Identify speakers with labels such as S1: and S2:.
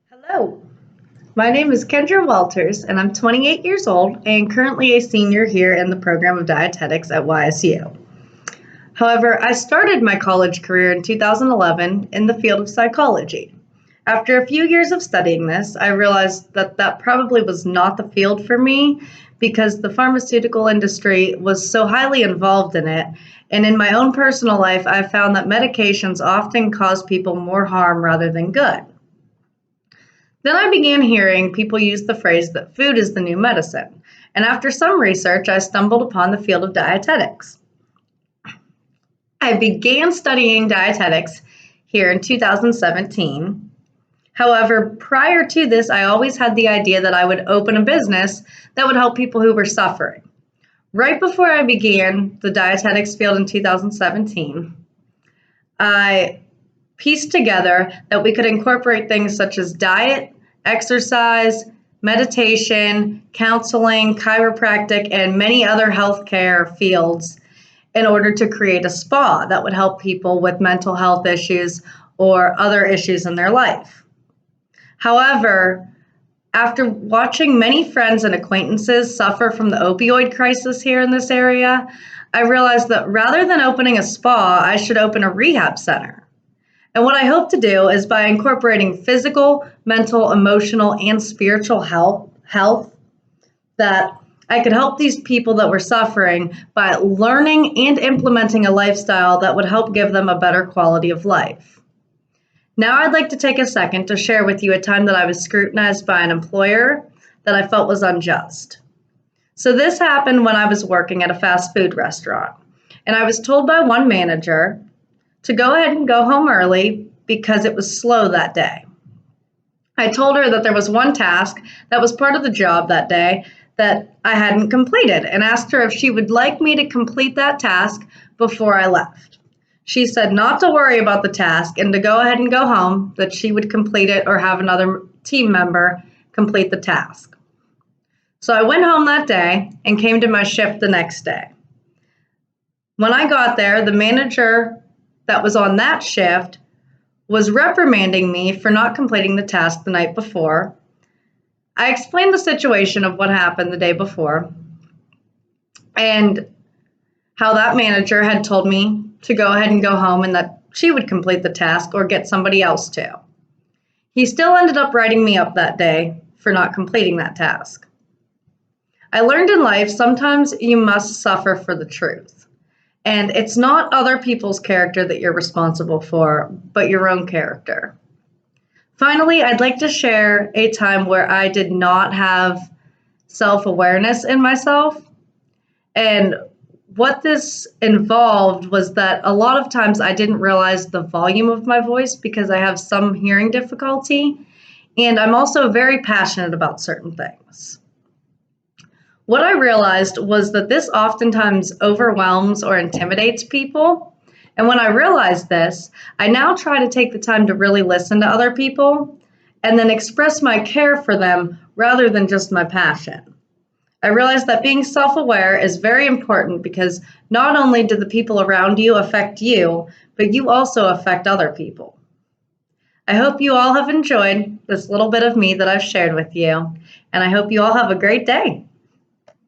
S1: Hello, my name is Kendra Walters, and I'm 28 years old and currently a senior here in the program of dietetics at YSU. However, I started my college career in 2011 in the field of psychology. After a few years of studying this, I realized that probably was not the field for me because the pharmaceutical industry was so highly involved in it. And in my own personal life, I found that medications often cause people more harm rather than good. Then I began hearing people use the phrase that food is the new medicine, and after some research, I stumbled upon the field of dietetics. I began studying dietetics here in 2017. However, prior to this, I always had the idea that I would open a business that would help people who were suffering. Right before I began the dietetics field in 2017, I pieced together that we could incorporate things such as diet, exercise, meditation, counseling, chiropractic, and many other healthcare fields in order to create a spa that would help people with mental health issues or other issues in their life. However, after watching many friends and acquaintances suffer from the opioid crisis here in this area, I realized that rather than opening a spa, I should open a rehab center. And what I hope to do is by incorporating physical, mental, emotional, and spiritual health, that I could help these people that were suffering by learning and implementing a lifestyle that would help give them a better quality of life. Now I'd like to take a second to share with you a time that I was scrutinized by an employer that I felt was unjust. So this happened when I was working at a fast food restaurant, and I was told by one manager to go ahead and go home early because it was slow that day. I told her that there was one task that was part of the job that day that I hadn't completed and asked her if she would like me to complete that task before I left. She said not to worry about the task and to go ahead and go home, that she would complete it or have another team member complete the task. So I went home that day and came to my shift the next day. When I got there, the manager that was on that shift was reprimanding me for not completing the task the night before. I explained the situation of what happened the day before and how that manager had told me to go ahead and go home and that she would complete the task or get somebody else to. He still ended up writing me up that day for not completing that task. I learned in life sometimes you must suffer for the truth. And it's not other people's character that you're responsible for, but your own character. Finally, I'd like to share a time where I did not have self-awareness in myself. And what this involved was that a lot of times I didn't realize the volume of my voice because I have some hearing difficulty. And I'm also very passionate about certain things. What I realized was that this oftentimes overwhelms or intimidates people. And when I realized this, I now try to take the time to really listen to other people and then express my care for them rather than just my passion. I realized that being self-aware is very important because not only do the people around you affect you, but you also affect other people. I hope you all have enjoyed this little bit of me that I've shared with you, and I hope you all have a great day.